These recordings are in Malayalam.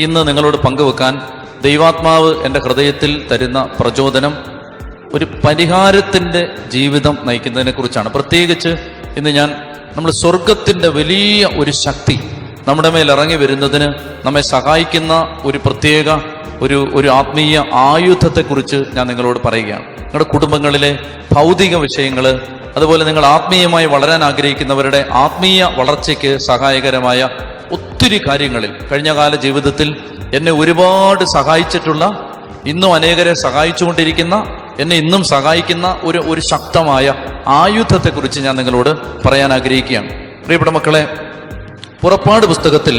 ഇന്ന് നിങ്ങളോട് പങ്കുവെക്കാൻ ദൈവാത്മാവ് എൻ്റെ ഹൃദയത്തിൽ തരുന്ന പ്രചോദനം ഒരു പരിഹാരത്തിൻ്റെ ജീവിതം നയിക്കുന്നതിനെ കുറിച്ചാണ്. പ്രത്യേകിച്ച് ഇന്ന് നമ്മൾ സ്വർഗത്തിൻ്റെ വലിയ ഒരു ശക്തി നമ്മുടെ മേൽ ഇറങ്ങി വരുന്നതിന് നമ്മെ സഹായിക്കുന്ന ഒരു പ്രത്യേക ഒരു ആത്മീയ ആയുധത്തെക്കുറിച്ച് ഞാൻ നിങ്ങളോട് പറയുകയാണ്. നിങ്ങളുടെ കുടുംബങ്ങളിലെ ഭൗതിക വിഷയങ്ങൾ, അതുപോലെ നിങ്ങൾ ആത്മീയമായി വളരാൻ ആഗ്രഹിക്കുന്നവരുടെ ആത്മീയ വളർച്ചയ്ക്ക് സഹായകരമായ ഒത്തിരി കാര്യങ്ങളിൽ കഴിഞ്ഞകാല ജീവിതത്തിൽ എന്നെ ഒരുപാട് സഹായിച്ചിട്ടുള്ള, ഇന്നും അനേകരെ സഹായിച്ചുകൊണ്ടിരിക്കുന്ന, എന്നെ ഇന്നും സഹായിക്കുന്ന ഒരു ശക്തമായ ആയുധത്തെക്കുറിച്ച് ഞാൻ നിങ്ങളോട് പറയാൻ ആഗ്രഹിക്കുകയാണ്. പ്രിയപ്പെട്ട മക്കളെ, പുറപ്പാട് പുസ്തകത്തിൽ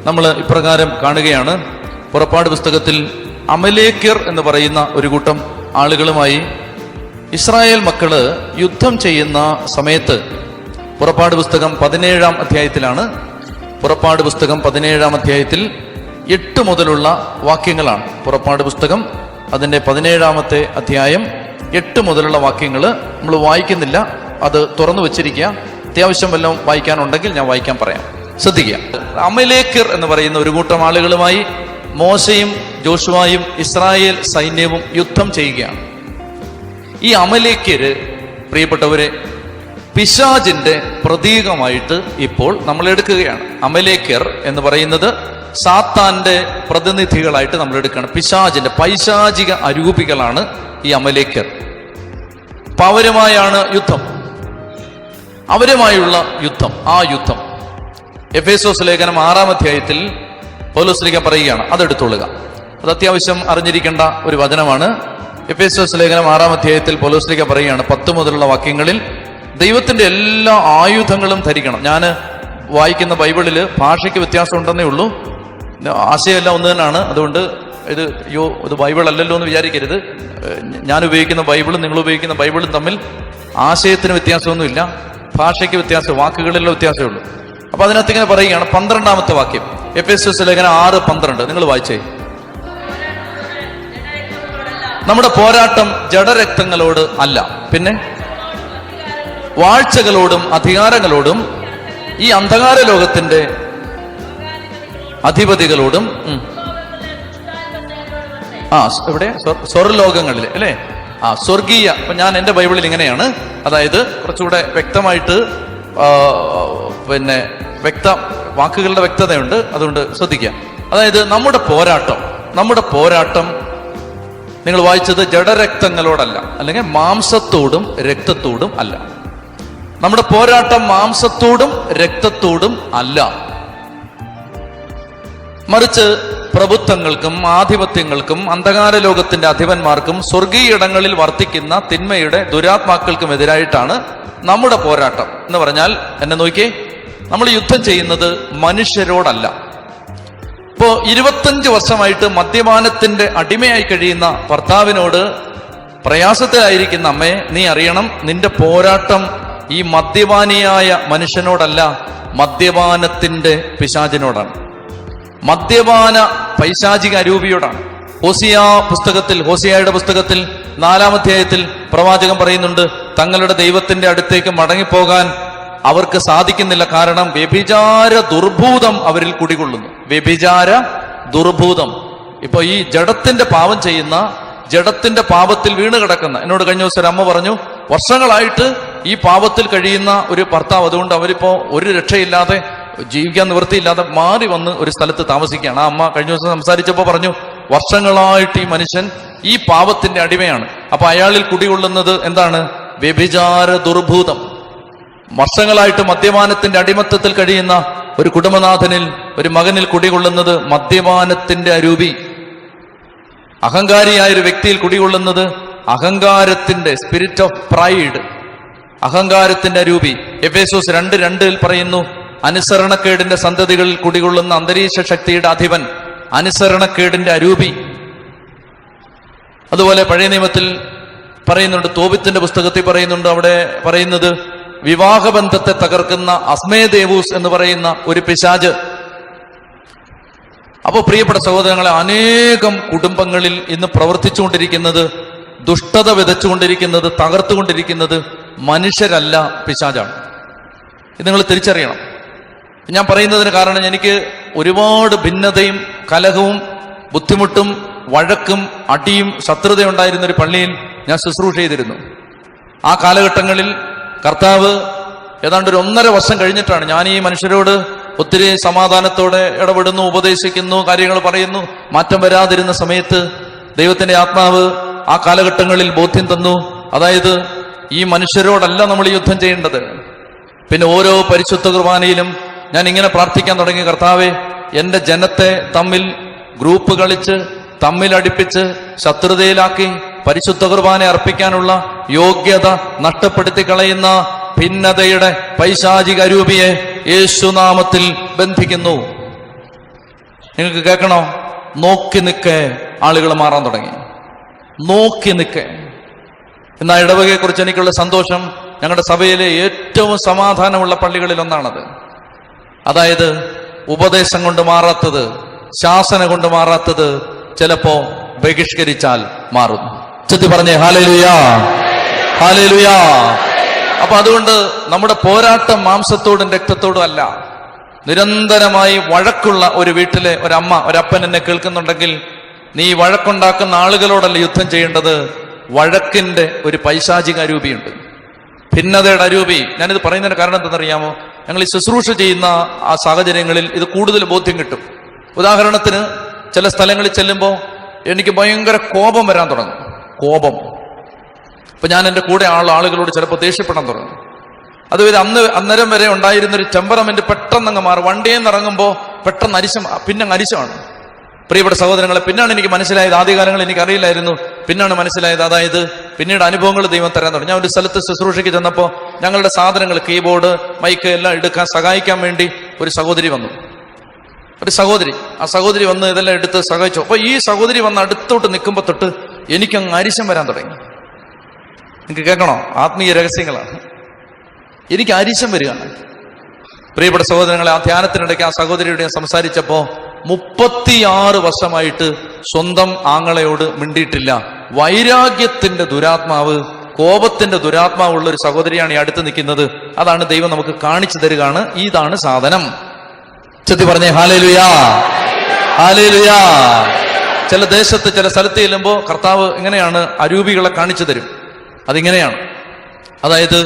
നമ്മൾ ഇപ്രകാരം കാണുകയാണ്. പുറപ്പാട് പുസ്തകത്തിൽ അമലേക്യർ എന്ന് പറയുന്ന ഒരു കൂട്ടം ആളുകളുമായി ഇസ്രായേൽ മക്കള് യുദ്ധം ചെയ്യുന്ന സമയത്ത്, പുറപ്പാട് പുസ്തകം 17-ാം അധ്യായത്തിലാണ്. പുറപ്പാട് പുസ്തകം 17-ാം അധ്യായത്തിൽ 8 മുതലുള്ള വാക്യങ്ങളാണ്. പുറപ്പാട് പുസ്തകം അതിൻ്റെ 17-ാമത്തെ അധ്യായം 8 മുതലുള്ള വാക്യങ്ങൾ നമ്മൾ വായിക്കുന്നില്ല, അത് തുറന്നു വെച്ചിരിക്കുക. അത്യാവശ്യം വല്ലതും വായിക്കാനുണ്ടെങ്കിൽ ഞാൻ വായിക്കാൻ പറയാം, ശ്രദ്ധിക്കുക. അമലേക്യർ എന്ന് പറയുന്ന ഒരു കൂട്ടം ആളുകളുമായി മോശയും ജോഷുവായും ഇസ്രായേൽ സൈന്യവും യുദ്ധം ചെയ്യുകയാണ്. ഈ അമലേക്യര്, പ്രിയപ്പെട്ടവരെ, പിശാചിന്റെ പ്രതീകമായിട്ട് ഇപ്പോൾ നമ്മൾ എടുക്കുകയാണ്. അമലേക്യർ എന്ന് പറയുന്നത് സാത്താന്റെ പ്രതിനിധികളായിട്ട് നമ്മൾ എടുക്കുകയാണ്. പിശാചിന്റെ പൈശാചിക അരൂപികളാണ് ഈ അമലേക്യർ. അപ്പൊ അവരുമായാണ് യുദ്ധം, അവരുമായുള്ള യുദ്ധം. ആ യുദ്ധം എഫേസോസ് ലേഖനം 6-ാം അധ്യായത്തിൽ പൗലോസ് പറയുകയാണ്, അതെടുത്തുകൊള്ളുക. അത് അത്യാവശ്യം അറിഞ്ഞിരിക്കേണ്ട ഒരു വചനമാണ്. എഫേസോസ് ലേഖനം 6-ാം അധ്യായത്തിൽ പൗലോസ് പറയുകയാണ് 10 മുതലുള്ള വാക്യങ്ങളിൽ, ദൈവത്തിന്റെ എല്ലാ ആയുധങ്ങളും ധരിക്കണം. ഞാൻ വായിക്കുന്ന ബൈബിളിൽ ഭാഷയ്ക്ക് വ്യത്യാസം ഉണ്ടെന്നേ ഉള്ളൂ, ആശയമെല്ലാം ഒന്ന് തന്നെയാണ്. അതുകൊണ്ട് ഇത് ബൈബിൾ അല്ലല്ലോ എന്ന് വിചാരിക്കരുത്. ഞാൻ ഉപയോഗിക്കുന്ന ബൈബിളും നിങ്ങൾ ഉപയോഗിക്കുന്ന ബൈബിളും തമ്മിൽ ആശയത്തിന് വ്യത്യാസമൊന്നുമില്ല, ഭാഷയ്ക്ക് വ്യത്യാസം, വാക്കുകളിലുള്ള വ്യത്യാസമേ ഉള്ളൂ. അപ്പൊ അതിനകത്ത് ഇങ്ങനെ പറയുകയാണ്, 12-ാമത്തെ വാക്യം, എഫേസോസ് ലേഖനം 6:12. നിങ്ങൾ വായിച്ചേ. നമ്മുടെ പോരാട്ടം ജഡരക്തങ്ങളോട് അല്ല, പിന്നെ വാഴ്ചകളോടും അധികാരങ്ങളോടും ഈ അന്ധകാര ലോകത്തിന്റെ അധിപതികളോടും ഇവിടെ സ്വർലോകങ്ങളിൽ അല്ലേ, സ്വർഗീയ. ഇപ്പൊ ഞാൻ എൻ്റെ ബൈബിളിൽ ഇങ്ങനെയാണ്, അതായത് കുറച്ചുകൂടെ വ്യക്തമായിട്ട് വാക്കുകളുടെ വ്യക്തതയുണ്ട്, അതുകൊണ്ട് ശ്രദ്ധിക്കുക. അതായത് നമ്മുടെ പോരാട്ടം നിങ്ങൾ വായിച്ചത് ജഡരക്തങ്ങളോടല്ല, അല്ലെങ്കിൽ മാംസത്തോടും രക്തത്തോടും അല്ല. നമ്മുടെ പോരാട്ടം മാംസത്തോടും രക്തത്തോടും അല്ല, മറിച്ച് പ്രഭുത്വങ്ങൾക്കും ആധിപത്യങ്ങൾക്കും അന്ധകാര ലോകത്തിന്റെ അധിപന്മാർക്കും സ്വർഗീയ ഇടങ്ങളിൽ വർത്തിക്കുന്ന തിന്മയുടെ ദുരാത്മാക്കൾക്കും എതിരായിട്ടാണ് നമ്മുടെ പോരാട്ടം. എന്ന് പറഞ്ഞാൽ എന്നെ നോക്കിയേ, നമ്മൾ യുദ്ധം ചെയ്യുന്നത് മനുഷ്യരോടല്ല. ഇപ്പോ 25 വർഷമായിട്ട് മദ്യപാനത്തിന്റെ അടിമയായി കഴിയുന്ന ഭർത്താവിനോട് പ്രയാസത്തിലായിരിക്കുന്ന അമ്മയെ, നീ അറിയണം, നിന്റെ പോരാട്ടം ഈ മദ്യപാനിയായ മനുഷ്യനോടല്ല, മദ്യപാനത്തിന്റെ പിശാചിനോടാണ്, മദ്യപാന പൈശാചിക അരൂപിയോടാണ്. ഹോസിയായുടെ പുസ്തകത്തിൽ 4-ാം അധ്യായത്തിൽ പ്രവാചകൻ പറയുന്നുണ്ട്, തങ്ങളുടെ ദൈവത്തിന്റെ അടുത്തേക്ക് മടങ്ങിപ്പോകാൻ അവർക്ക് സാധിക്കുന്നില്ല, കാരണം വ്യഭിചാര ദുർഭൂതം അവരിൽ കുടികൊള്ളുന്നു. വ്യഭിചാര ദുർഭൂതം. ഇപ്പൊ ഈ ജഡത്തിന്റെ പാപം ചെയ്യുന്ന, ജഡത്തിന്റെ പാപത്തിൽ വീണ് കിടക്കുന്ന, എന്നോട് കഴിഞ്ഞ ദിവസം അമ്മ പറഞ്ഞു, വർഷങ്ങളായിട്ട് ഈ പാപത്തിൽ കഴിയുന്ന ഒരു ഭർത്താവ്, അതുകൊണ്ട് അവരിപ്പോ ഒരു രക്ഷയില്ലാതെ, ജീവിക്കാൻ നിവൃത്തിയില്ലാതെ മാറി വന്ന് ഒരു സ്ഥലത്ത് താമസിക്കുകയാണ്. ആ അമ്മ കഴിഞ്ഞ ദിവസം സംസാരിച്ചപ്പോൾ പറഞ്ഞു, വർഷങ്ങളായിട്ട് ഈ മനുഷ്യൻ ഈ പാപത്തിന്റെ അടിമയാണ്. അപ്പൊ അയാളിൽ കുടികൊള്ളുന്നത് എന്താണ്? വ്യഭിചാര ദുർഭൂതം. വർഷങ്ങളായിട്ട് മദ്യപാനത്തിന്റെ അടിമത്തത്തിൽ കഴിയുന്ന ഒരു കുടുംബനാഥനിൽ, ഒരു മകനിൽ കുടികൊള്ളുന്നത് മദ്യപാനത്തിന്റെ അരൂപി. അഹങ്കാരിയായ ഒരു വ്യക്തിയിൽ കുടികൊള്ളുന്നത് അഹങ്കാരത്തിന്റെ സ്പിരിറ്റ് ഓഫ് പ്രൈഡ്, അഹങ്കാരത്തിന്റെ അരൂപി. എഫേസോസ് 2:2 പറയുന്നു, അനുസരണക്കേടിന്റെ സന്തതികളിൽ കുടികൊള്ളുന്ന അന്തരീക്ഷ ശക്തിയുടെ അധിപൻ, അനുസരണക്കേടിന്റെ അരൂപി. അതുപോലെ പഴയ നിയമത്തിൽ പറയുന്നുണ്ട്, തോബിത്തിന്റെ പുസ്തകത്തിൽ പറയുന്നുണ്ട്, അവിടെ പറയുന്നത് വിവാഹബന്ധത്തെ തകർക്കുന്ന അസ്മേദേവൂസ് എന്ന് പറയുന്ന ഒരു പിശാച്. അപ്പോൾ പ്രിയപ്പെട്ട സഹോദരങ്ങളെ, അനേകം കുടുംബങ്ങളിൽ ഇന്ന് പ്രവർത്തിച്ചുകൊണ്ടിരിക്കുന്നത്, ദുഷ്ടത വിതച്ചുകൊണ്ടിരിക്കുന്നത്, തകർത്തുകൊണ്ടിരിക്കുന്നത് മനുഷ്യരല്ല, പിശാചാണ്. ഇത് നിങ്ങൾ തിരിച്ചറിയണം. ഞാൻ പറയുന്നതിന് കാരണം എനിക്ക് ഒരുപാട് ഭിന്നതയും കലഹവും ബുദ്ധിമുട്ടും വഴക്കും അടിയും ശത്രുതയുണ്ടായിരുന്ന ഒരു പള്ളിയിൽ ഞാൻ ശുശ്രൂഷ ചെയ്തിരുന്നു. ആ കാലഘട്ടങ്ങളിൽ കർത്താവ് ഏതാണ്ട് ഒരു 1.5 വർഷം കഴിഞ്ഞിട്ടാണ് ഞാൻ ഈ മനുഷ്യരോട് ഒത്തിരി സമാധാനത്തോടെ ഇടപെടുന്നു, ഉപദേശിക്കുന്നു, കാര്യങ്ങൾ പറയുന്നു. മാറ്റം വരാതിരുന്ന സമയത്ത് ദൈവത്തിന്റെ ആത്മാവ് ആ കാലഘട്ടങ്ങളിൽ ബോധ്യം തന്നു. അതായത് ഈ മനുഷ്യരോടല്ല നമ്മൾ യുദ്ധം ചെയ്യേണ്ടത്. പിന്നെ ഓരോ പരിശുദ്ധ കുർബാനയിലും ഞാൻ ഇങ്ങനെ പ്രാർത്ഥിക്കാൻ തുടങ്ങി, കർത്താവെ, എന്റെ ജനത്തെ തമ്മിൽ ഗ്രൂപ്പ് കളിച്ച് തമ്മിലടിപ്പിച്ച് ശത്രുതയിലാക്കി പരിശുദ്ധ കുർബാന അർപ്പിക്കാനുള്ള യോഗ്യത നഷ്ടപ്പെടുത്തി കളയുന്ന ഭിന്നതയുടെ പൈശാചിക അരൂപിയെ യേശുനാമത്തിൽ ബന്ധിക്കുന്നു. നിങ്ങൾക്ക് കേൾക്കണോ? നോക്കി നിൽക്കെ ആളുകൾ മാറാൻ തുടങ്ങി. നോക്കി നിൽക്കെ. എന്നാൽ ഇടവകയെക്കുറിച്ച് എനിക്കുള്ള സന്തോഷം, ഞങ്ങളുടെ സഭയിലെ ഏറ്റവും സമാധാനമുള്ള പള്ളികളിൽ ഒന്നാണത്. അതായത് ഉപദേശം കൊണ്ട് മാറാത്തത്, ശാസന കൊണ്ട് മാറാത്തത് ചിലപ്പോ ബഹിഷ്കരിച്ചാൽ മാറും. ചെത്തി പറഞ്ഞേ ഹല്ലേലൂയാ, ഹല്ലേലൂയാ. അപ്പൊ അതുകൊണ്ട് നമ്മുടെ പോരാട്ടം മാംസത്തോടും രക്തത്തോടും അല്ല. നിരന്തരമായി വഴക്കുള്ള ഒരു വീട്ടിലെ ഒരമ്മ ഒരപ്പൻ എന്നെ കേൾക്കുന്നുണ്ടെങ്കിൽ, നീ വഴക്കുണ്ടാക്കുന്ന ആളുകളോടല്ല യുദ്ധം ചെയ്യേണ്ടത്. വഴക്കിന്റെ ഒരു പൈശാചിക അരൂപിയുണ്ട്, ഭിന്നതയുടെ അരൂപി. ഞാനിത് പറയുന്നതിന് കാരണം എന്തെന്നറിയാമോ? ഞങ്ങൾ ഈ ശുശ്രൂഷ ചെയ്യുന്ന ആ സാഹചര്യങ്ങളിൽ ഇത് കൂടുതൽ ബോധ്യം കിട്ടും. ഉദാഹരണത്തിന്, ചില സ്ഥലങ്ങളിൽ ചെല്ലുമ്പോൾ എനിക്ക് ഭയങ്കര കോപം വരാൻ തുടങ്ങും. കോപം. അപ്പൊ ഞാൻ എൻ്റെ കൂടെ ആളുകളോട് ചിലപ്പോൾ ദേഷ്യപ്പെടാൻ തുടങ്ങും. അതുവരെ അന്നേരം വരെ ഉണ്ടായിരുന്നൊരു ടെമ്പറമെന്റ് പെട്ടെന്ന് അങ്ങ് മാറും. വണ്ടിയിൽ നിന്ന് ഇറങ്ങുമ്പോൾ പെട്ടെന്ന് പിന്നെ അരിശമാണ്. പ്രിയപ്പെട്ട സഹോദരങ്ങളെ, പിന്നാണ് എനിക്ക് മനസ്സിലായത്, ആദ്യകാലങ്ങളിൽ എനിക്ക് അറിയില്ലായിരുന്നു, പിന്നാണ് മനസ്സിലായത്. അതായത് പിന്നീട് അനുഭവങ്ങൾ ദൈവം തരാൻ തുടങ്ങി. ഞാൻ ഒരു സ്ഥലത്ത് ശുശ്രൂഷയ്ക്ക് ചെന്നപ്പോൾ ഞങ്ങളുടെ സാധനങ്ങൾ, കീബോർഡ്, മൈക്ക് എല്ലാം എടുക്കാൻ സഹായിക്കാൻ വേണ്ടി ഒരു സഹോദരി വന്നു. ആ സഹോദരി വന്ന് ഇതെല്ലാം എടുത്ത് സഹായിച്ചു. അപ്പൊ ഈ സഹോദരി വന്ന് അടുത്തോട്ട് നിൽക്കുമ്പോൾ തൊട്ട് എനിക്കങ്ങ് അരിശം വരാൻ തുടങ്ങി. നിങ്ങൾക്ക് കേൾക്കണോ? ആത്മീയ രഹസ്യങ്ങളാണ്. എനിക്ക് അരിശം വരികയാണ്. പ്രിയപ്പെട്ട സഹോദരങ്ങളെ, ആ ധ്യാനത്തിനിടയ്ക്ക് ആ സഹോദരിയോട് ഞാൻ സംസാരിച്ചപ്പോ 36 വർഷമായിട്ട് സ്വന്തം ആങ്ങളയോട് മിണ്ടിയിട്ടില്ല. വൈരാഗ്യത്തിന്റെ ദുരാത്മാവ്, കോപത്തിന്റെ ദുരാത്മാവുള്ള ഒരു സഹോദരിയാണ് ഈ അടുത്ത് നിൽക്കുന്നത്. അതാണ് ദൈവം നമുക്ക് കാണിച്ചു തരികയാണ്. ഇതാണ് സാധനം. ചെത്തി പറഞ്ഞേ ഹല്ലേലൂയാ, ഹല്ലേലൂയാ. ചില ദേശത്ത് ചില സ്ഥലത്ത് ചെല്ലുമ്പോൾ കർത്താവ് ഇങ്ങനെയാണ് അരൂപികളെ കാണിച്ചു തരും. അതിങ്ങനെയാണ്. അതായത്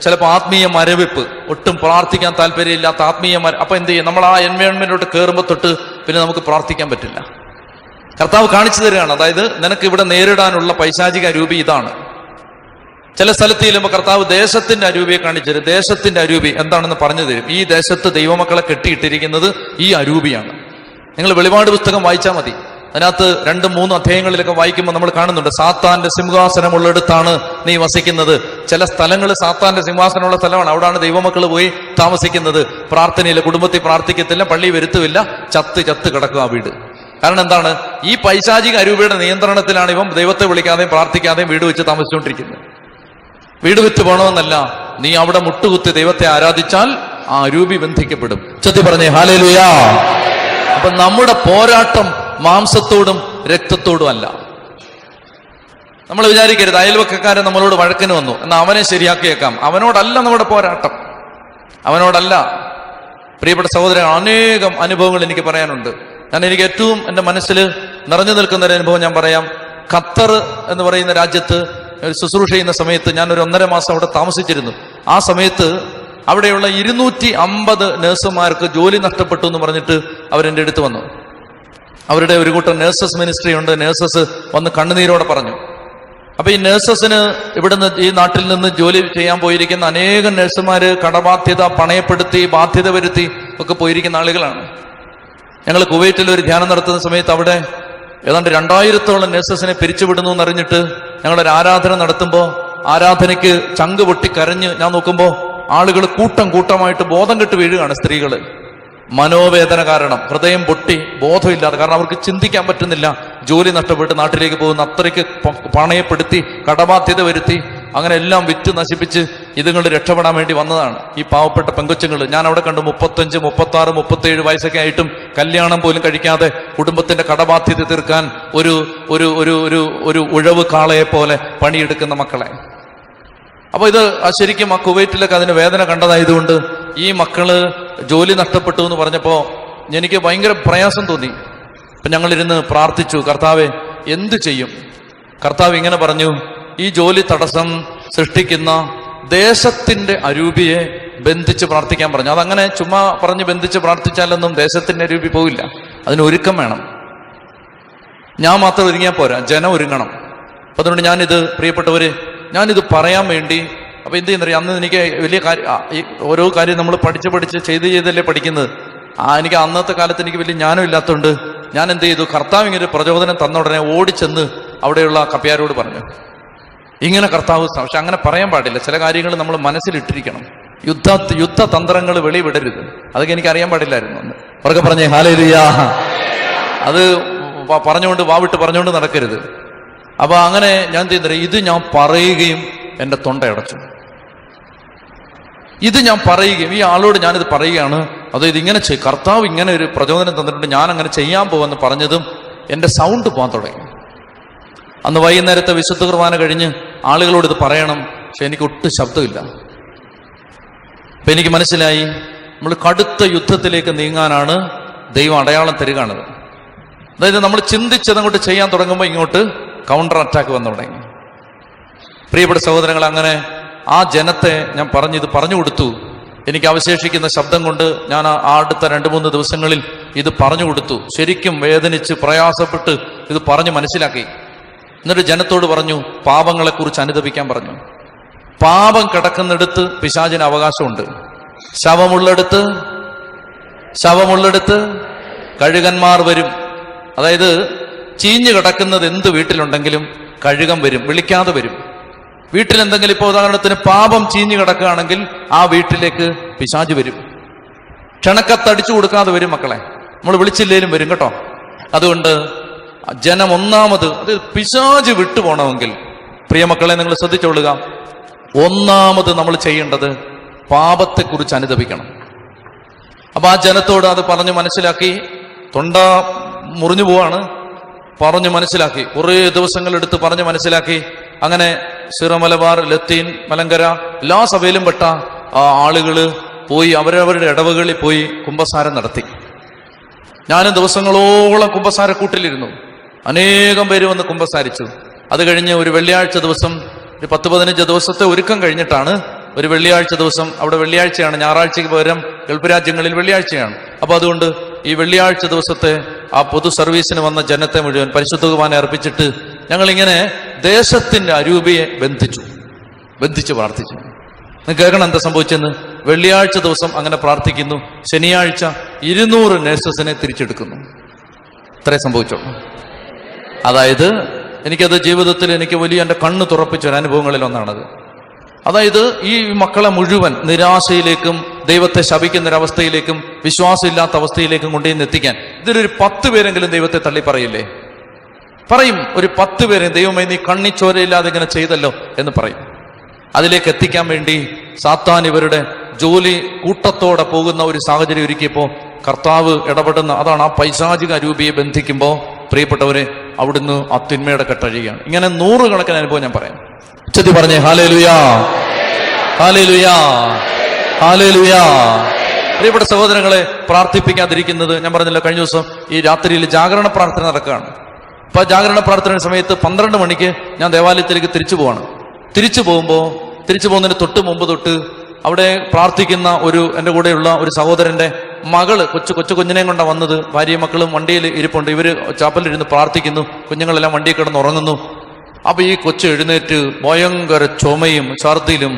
ചിലപ്പോൾ ആത്മീയ മരവിപ്പ്, ഒട്ടും പ്രാർത്ഥിക്കാൻ താല്പര്യമില്ലാത്ത ആത്മീയ അപ്പൊ എന്ത് ചെയ്യും? നമ്മൾ ആ എൻവയോൺമെന്റിലോട്ട് കയറുമ്പോൾ തൊട്ട് പിന്നെ നമുക്ക് പ്രാർത്ഥിക്കാൻ പറ്റില്ല. കർത്താവ് കാണിച്ചു തരികയാണ്. അതായത് നിനക്ക് ഇവിടെ നേരിടാനുള്ള പൈശാചിക അരൂപി ഇതാണ്. ചില സ്ഥലത്ത് ചെല്ലുമ്പോൾ കർത്താവ് ദേശത്തിന്റെ അരൂപിയെ കാണിച്ചു തരും. ദേശത്തിന്റെ അരൂപി എന്താണെന്ന് പറഞ്ഞു തരും. ഈ ദേശത്ത് ദൈവമക്കളെ കെട്ടിയിട്ടിരിക്കുന്നത് ഈ അരൂപിയാണ്. നിങ്ങൾ വെളിപാട് പുസ്തകം വായിച്ചാൽ മതി. അതിനകത്ത് 2-3 അധ്യായങ്ങളിലൊക്കെ വായിക്കുമ്പോൾ നമ്മൾ കാണുന്നുണ്ട്, സാത്താന്റെ സിംഹാസനമുള്ളിടത്താണ് നീ വസിക്കുന്നത്. ചില സ്ഥലങ്ങൾ സാത്താന്റെ സിംഹാസനമുള്ള സ്ഥലമാണ്. അവിടാണ് ദൈവമക്കൾ പോയി താമസിക്കുന്നത്. പ്രാർത്ഥനയില്ല, കുടുംബത്തിൽ പ്രാർത്ഥിക്കത്തില്ല, പള്ളി വരുത്തുമില്ല, ചത്ത് കിടക്കും ആ വീട്. കാരണം എന്താണ്? ഈ പൈശാചിക അരൂപിയുടെ നിയന്ത്രണത്തിലാണ് ഇവൻ ദൈവത്തെ വിളിക്കാതെയും പ്രാർത്ഥിക്കാതെയും വീട് വെച്ച് താമസിച്ചുകൊണ്ടിരിക്കുന്നത്. വീട് വിറ്റ് പോകണമെന്നല്ല, നീ അവിടെ മുട്ടുകുത്തി ദൈവത്തെ ആരാധിച്ചാൽ ആ അരൂപി ബന്ധിക്കപ്പെടും. ചെത്തി പറഞ്ഞേ ഹല്ലേലൂയാ. അപ്പൊ നമ്മുടെ പോരാട്ടം മാംസത്തോടും രക്തത്തോടും അല്ല. നമ്മൾ വിചാരിക്കരുത് അയൽവക്കക്കാരൻ നമ്മളോട് വഴക്കിന് വന്നു എന്നാൽ അവനെ ശരിയാക്കിയേക്കാം. അവനോടല്ല നമ്മുടെ പോരാട്ടം, അവനോടല്ല. പ്രിയപ്പെട്ട സഹോദരൻ, അനേകം അനുഭവങ്ങൾ എനിക്ക് പറയാനുണ്ട്. എനിക്ക് ഏറ്റവും എൻ്റെ മനസ്സിൽ നിറഞ്ഞു നിൽക്കുന്ന ഒരു അനുഭവം ഞാൻ പറയാം. ഖത്തർ എന്ന് പറയുന്ന രാജ്യത്ത് ശുശ്രൂഷ ചെയ്യുന്ന സമയത്ത് ഞാൻ ഒരു 1.5 മാസം അവിടെ താമസിച്ചിരുന്നു. ആ സമയത്ത് അവിടെയുള്ള 250 നഴ്സുമാർക്ക് ജോലി നഷ്ടപ്പെട്ടു എന്ന് പറഞ്ഞിട്ട് അവരെൻ്റെ അടുത്ത് വന്നു. അവരുടെ ഒരു കൂട്ടം നേഴ്സസ് മിനിസ്ട്രി ഉണ്ട്. നേഴ്സസ് വന്ന് കണ്ണുനീരോടെ പറഞ്ഞു. അപ്പൊ ഈ നേഴ്സസിന് ഇവിടുന്ന്, ഈ നാട്ടിൽ നിന്ന് ജോലി ചെയ്യാൻ പോയിരിക്കുന്ന അനേകം നേഴ്സുമാര് കടബാധ്യത പണയപ്പെടുത്തി, ബാധ്യത വരുത്തി ഒക്കെ പോയിരിക്കുന്ന ആളുകളാണ്. ഞങ്ങൾ കുവൈറ്റിൽ ഒരു ധ്യാനം നടത്തുന്ന സമയത്ത് അവിടെ ഏതാണ്ട് 2000-ഓളം നേഴ്സസിനെ പിരിച്ചുവിടുന്നു എന്നറിഞ്ഞിട്ട് ഞങ്ങളൊരു ആരാധന നടത്തുമ്പോൾ ആരാധനയ്ക്ക് ചങ്ക് പൊട്ടി കരഞ്ഞ് ഞാൻ നോക്കുമ്പോൾ ആളുകൾ കൂട്ടമായിട്ട് ബോധം കെട്ട് വീഴുകയാണ്. സ്ത്രീകള് മനോവേദന കാരണം ഹൃദയം പൊട്ടി ബോധമില്ലാതെ, കാരണം അവർക്ക് ചിന്തിക്കാൻ പറ്റുന്നില്ല. ജോലി നഷ്ടപ്പെട്ട് നാട്ടിലേക്ക് പോകുന്ന അത്രയ്ക്ക് പണയപ്പെടുത്തി കടബാധ്യത വരുത്തി അങ്ങനെ എല്ലാം വിറ്റ് നശിപ്പിച്ച് ഇതുങ്ങൾ രക്ഷപ്പെടാൻ വേണ്ടി വന്നതാണ് ഈ പാവപ്പെട്ട പെങ്കൊച്ചുങ്ങൾ. ഞാൻ അവിടെ കണ്ടു 35, 36, 37 വയസ്സൊക്കെ ആയിട്ടും കല്യാണം പോലും കഴിക്കാതെ കുടുംബത്തിന്റെ കടബാധ്യത തീർക്കാൻ ഒരു ഒരു ഒരു ഒരു ഒരു ഉഴവ് കാളയെ പോലെ പണിയെടുക്കുന്ന മക്കളെ. അപ്പൊ ഇത് ശരിക്കും ആ കുവൈറ്റിലൊക്കെ അതിന് വേദന കണ്ടതായതുകൊണ്ട് ഈ മക്കള് ജോലി നഷ്ടപ്പെട്ടു എന്ന് പറഞ്ഞപ്പോൾ എനിക്ക് ഭയങ്കര പ്രയാസം തോന്നി. അപ്പം ഞങ്ങളിരുന്ന് പ്രാർത്ഥിച്ചു, കർത്താവെ എന്തു ചെയ്യും? കർത്താവ് ഇങ്ങനെ പറഞ്ഞു, ഈ ജോലി തടസ്സം സൃഷ്ടിക്കുന്ന ദേശത്തിന്റെ അരൂപിയെ ബന്ധിച്ച് പ്രാർത്ഥിക്കാൻ പറഞ്ഞു. അതങ്ങനെ ചുമ്മാ പറഞ്ഞ് ബന്ധിച്ച് പ്രാർത്ഥിച്ചാലൊന്നും ദേശത്തിന്റെ അരൂപി പോവില്ല. അതിന് ഒരുക്കം വേണം. ഞാൻ മാത്രം ഒരുങ്ങിയാൽ പോരാ, ജനം ഒരുങ്ങണം. അപ്പം അതുകൊണ്ട് ഞാനിത്, പ്രിയപ്പെട്ടവര്, ഞാനിത് പറയാൻ വേണ്ടി അപ്പം എന്ത് ചെയ്യുന്നറിയാം, അന്ന് എനിക്ക് വലിയ ഓരോ കാര്യം നമ്മൾ പഠിച്ച് ചെയ്തല്ലേ പഠിക്കുന്നത്. എനിക്ക് അന്നത്തെ കാലത്ത് എനിക്ക് വലിയ ജ്ഞാനം ഇല്ലാത്തതുകൊണ്ട് ഞാൻ എന്ത് ചെയ്തു, കർത്താവ് ഇങ്ങനെ പ്രചോദനം തന്ന ഉടനെ ഓടിച്ചെന്ന് അവിടെയുള്ള കപ്പ്യാരോട് പറഞ്ഞു, ഇങ്ങനെ കർത്താവ്. പക്ഷെ അങ്ങനെ പറയാൻ പാടില്ല. ചില കാര്യങ്ങൾ നമ്മൾ മനസ്സിലിട്ടിരിക്കണം. യുദ്ധതന്ത്രങ്ങൾ വെളിവിടരുത്. അതൊക്കെ എനിക്ക് അറിയാൻ പാടില്ലായിരുന്നു അന്ന്. അവർക്ക് പറഞ്ഞേ ഹല്ലേലൂയാ. അത് പറഞ്ഞുകൊണ്ട് വാവിട്ട് പറഞ്ഞുകൊണ്ട് നടക്കരുത്. അപ്പൊ അങ്ങനെ ഞാൻ ചെയ്യുന്നത്, ഇത് ഞാൻ പറയുകയും എൻ്റെ തൊണ്ടയടച്ചു. ഇത് ഞാൻ പറയുകയും ഈ ആളോട് ഞാനിത് പറയുകയാണ്, അതായത് ഇങ്ങനെ കർത്താവ് ഇങ്ങനെ ഒരു പ്രചോദനം തന്നിട്ടുണ്ട്, ഞാൻ അങ്ങനെ ചെയ്യാൻ പോവെന്ന് പറഞ്ഞതും എൻ്റെ സൗണ്ട് പോകാൻ തുടങ്ങി. അന്ന് വൈകുന്നേരത്തെ വിശുദ്ധ കുർബാന കഴിഞ്ഞ് ആളുകളോട് ഇത് പറയണം, പക്ഷെ എനിക്ക് ഒട്ടും ശബ്ദമില്ല. അപ്പൊ എനിക്ക് മനസ്സിലായി, നമ്മൾ കടുത്ത യുദ്ധത്തിലേക്ക് നീങ്ങാനാണ് ദൈവം അടയാളം തരികയാണത്. അതായത് നമ്മൾ ചിന്തിച്ചതങ്ങോട്ട് ചെയ്യാൻ തുടങ്ങുമ്പോൾ ഇങ്ങോട്ട് കൗണ്ടർ അറ്റാക്ക് വന്നു തുടങ്ങി. പ്രിയപ്പെട്ട സഹോദരങ്ങൾ, അങ്ങനെ ആ ജനത്തെ ഞാൻ പറഞ്ഞു കൊടുത്തു. എനിക്ക് അവശേഷിക്കുന്ന ശബ്ദം കൊണ്ട് ഞാൻ അടുത്ത 2-3 ദിവസങ്ങളിൽ ഇത് പറഞ്ഞു കൊടുത്തു. ശരിക്കും വേദനിച്ച് പ്രയാസപ്പെട്ട് ഇത് പറഞ്ഞ് മനസ്സിലാക്കി. എന്നിട്ട് ജനത്തോട് പറഞ്ഞു, പാപങ്ങളെക്കുറിച്ച് അനുതപിക്കാൻ പറഞ്ഞു. പാപം കിടക്കുന്നിടത്ത് പിശാചിന് അവകാശമുണ്ട്. ശവമുള്ളിടത്ത് കഴുകന്മാർ വരും. അതായത് ചീഞ്ഞു കിടക്കുന്നത് എന്ത് വീട്ടിലുണ്ടെങ്കിലും കഴുകൻ വരും, വിളിക്കാതെ വരും. വീട്ടിലെന്തെങ്കിലും, ഇപ്പോൾ ഉദാഹരണത്തിന് പാപം ചീഞ്ഞു കിടക്കുകയാണെങ്കിൽ ആ വീട്ടിലേക്ക് പിശാച് വരും. ക്ഷണക്കത്തടിച്ചു കൊടുക്കാതെ വരും മക്കളെ, നമ്മൾ വിളിച്ചില്ലേലും വരും കേട്ടോ. അതുകൊണ്ട് ജനം ഒന്നാമത്, അത് പിശാച് വിട്ടുപോകണമെങ്കിൽ പ്രിയമക്കളെ നിങ്ങൾ ശ്രദ്ധിച്ചോളുക, ഒന്നാമത് നമ്മൾ ചെയ്യേണ്ടത് പാപത്തെക്കുറിച്ച് അനുതപിക്കണം. അപ്പൊ ആ ജനത്തോട് അത് പറഞ്ഞു മനസ്സിലാക്കി. തൊണ്ട മുറിഞ്ഞു പോവാണ്. പറഞ്ഞു മനസ്സിലാക്കി, കുറേ ദിവസങ്ങളെടുത്ത് പറഞ്ഞു മനസ്സിലാക്കി. അങ്ങനെ സിറ മലബാർ, ലത്തീൻ, മലങ്കര എല്ലാ സഭയിലും പെട്ട ആളുകള് പോയി അവരവരുടെ ഇടവകളിൽ പോയി കുമ്പസാരം നടത്തി. ഞാനും ദിവസങ്ങളോളം കുമ്പസാരക്കൂട്ടിലിരുന്നു. അനേകം പേര് വന്ന് കുമ്പസാരിച്ചു. അത് കഴിഞ്ഞ് ഒരു വെള്ളിയാഴ്ച ദിവസം, ഒരു 10-15 ദിവസത്തെ ഒരുക്കം കഴിഞ്ഞിട്ടാണ് ഒരു വെള്ളിയാഴ്ച ദിവസം, അവിടെ വെള്ളിയാഴ്ചയാണ്, ഞായറാഴ്ചയ്ക്ക് പകരം ഗൾഫ് രാജ്യങ്ങളിൽ വെള്ളിയാഴ്ചയാണ്. അപ്പൊ അതുകൊണ്ട് ഈ വെള്ളിയാഴ്ച ദിവസത്തെ ആ പൊതു സർവീസിന് വന്ന ജനത്തെ മുഴുവൻ പരിശുദ്ധ കുർബാന അർപ്പിച്ചിട്ട് ഞങ്ങളിങ്ങനെ ദേശത്തിന്റെ അരൂപിയെ ബന്ധിച്ച് പ്രാർത്ഥിച്ചു. നിങ്ങൾക്ക് കേൾക്കണം എന്താ സംഭവിച്ചെന്ന്. വെള്ളിയാഴ്ച ദിവസം അങ്ങനെ പ്രാർത്ഥിക്കുന്നു. ശനിയാഴ്ച 200 നഴ്സസിനെ തിരിച്ചെടുക്കുന്നു. ഇത്രേ സംഭവിച്ചോളൂ. അതായത് എനിക്കത് ജീവിതത്തിൽ എനിക്ക് വലിയ എൻ്റെ കണ്ണ് തുറപ്പിച്ച ഒരു അനുഭവങ്ങളിൽ ഒന്നാണത്. അതായത് ഈ മക്കളെ മുഴുവൻ നിരാശയിലേക്കും ദൈവത്തെ ശപിക്കുന്നൊരവസ്ഥയിലേക്കും വിശ്വാസമില്ലാത്ത അവസ്ഥയിലേക്കും കൊണ്ടുവന്ന് എത്തിക്കാൻ ഇതിലൊരു 10 പേരെങ്കിലും ദൈവത്തെ തള്ളി പറയില്ലേ? പറയും. ഒരു 10 പേരെ ദൈവമേ നീ കണ്ണിച്ചോരയില്ലാതെ ഇങ്ങനെ ചെയ്തല്ലോ എന്ന് പറയും. അതിലേക്ക് എത്തിക്കാൻ വേണ്ടി സാത്താൻ ഇവരുടെ ജോലി കൂട്ടത്തോടെ പോകുന്ന ഒരു സാഹചര്യം ഒരുക്കിയപ്പോൾ കർത്താവ് ഇടപെടുന്ന, അതാണ് ആ പൈശാചിക അരൂപിയെ ബന്ധിക്കുമ്പോൾ പ്രിയപ്പെട്ടവരെ അവിടുന്ന് ആ തിന്മയുടെ കെട്ടഴിയുകയാണ്. ഇങ്ങനെ 100 കണക്കിന് അനുഭവം ഞാൻ പറയാം. ഉച്ചത്തി പറഞ്ഞേ ഹല്ലേലൂയാ, ഹല്ലേലൂയാ, ഹല്ലേലൂയാ. പ്രിയപ്പെട്ട സഹോദരങ്ങളെ, പ്രാർത്ഥിപ്പിക്കാതിരിക്കുന്നത് ഞാൻ പറഞ്ഞല്ലോ, കഴിഞ്ഞ ദിവസം ഈ രാത്രിയിൽ ജാഗരണ പ്രാർത്ഥന നടക്കുകയാണ്. അപ്പൊ ജാഗരണ പ്രാർത്ഥനയുടെ സമയത്ത് 12 മണിക്ക് ഞാൻ ദേവാലയത്തിലേക്ക് തിരിച്ചു പോകുന്നതിന് തൊട്ട് മുമ്പ് തൊട്ട് അവിടെ പ്രാർത്ഥിക്കുന്ന എൻ്റെ കൂടെയുള്ള ഒരു സഹോദരന്റെ മകള് കൊച്ചു കുഞ്ഞിനെയും കൊണ്ടാണ് വന്നത്. ഭാര്യയും മക്കളും വണ്ടിയിൽ ഇരിപ്പുണ്ട്. ഇവര് ചാപ്പലിരുന്ന് പ്രാർത്ഥിക്കുന്നു. കുഞ്ഞുങ്ങളെല്ലാം വണ്ടിയിൽ കിടന്ന് ഉറങ്ങുന്നു. അപ്പൊ ഈ കൊച്ചു എഴുന്നേറ്റ് ഭയങ്കര ചുമയും ഛർദിലും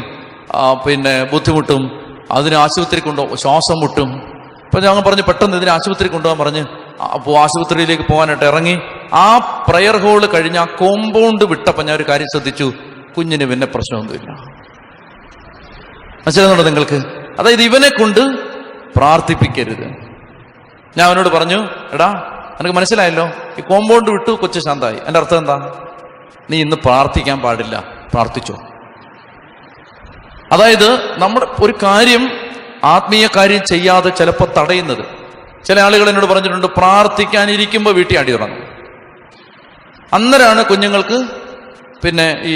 പിന്നെ ബുദ്ധിമുട്ടും, അതിന് ആശുപത്രി ശ്വാസം മുട്ടും. അപ്പൊ ഞങ്ങൾ പറഞ്ഞു പെട്ടെന്ന് ഇതിനെ ആശുപത്രി കൊണ്ടുപോകാൻ പറഞ്ഞ് അപ്പോൾ ആശുപത്രിയിലേക്ക് പോകാനായിട്ട് ഇറങ്ങി. ആ പ്രയർ ഹോള് കഴിഞ്ഞ് ആ കോമ്പൗണ്ട് വിട്ടപ്പോൾ ഞാൻ ഒരു കാര്യം ശ്രദ്ധിച്ചു, കുഞ്ഞിന് പിന്നെ പ്രശ്നമൊന്നുമില്ല. മനസ്സിലാകുന്നുണ്ടോ നിങ്ങൾക്ക്? അതായത് ഇവനെ കൊണ്ട് പ്രാർത്ഥിപ്പിക്കരുത്. ഞാൻ അവനോട് പറഞ്ഞു, എടാ എനിക്ക് മനസ്സിലായല്ലോ, ഈ കോമ്പൗണ്ട് വിട്ടു കൊച്ചു ശാന്തായി. എൻ്റെ അർത്ഥം എന്താ? നീ ഇന്ന് പ്രാർത്ഥിക്കാൻ പാടില്ല, പ്രാർത്ഥിച്ചോ. അതായത് നമ്മുടെ ഒരു കാര്യം, ആത്മീയ കാര്യം ചെയ്യാതെ ചിലപ്പോൾ തടയുന്നത്. ചില ആളുകൾ എന്നോട് പറഞ്ഞിട്ടുണ്ട്, പ്രാർത്ഥിക്കാനിരിക്കുമ്പോൾ വീട്ടിൽ അടി തുടങ്ങും. അന്നേരമാണ് കുഞ്ഞുങ്ങൾക്ക് പിന്നെ ഈ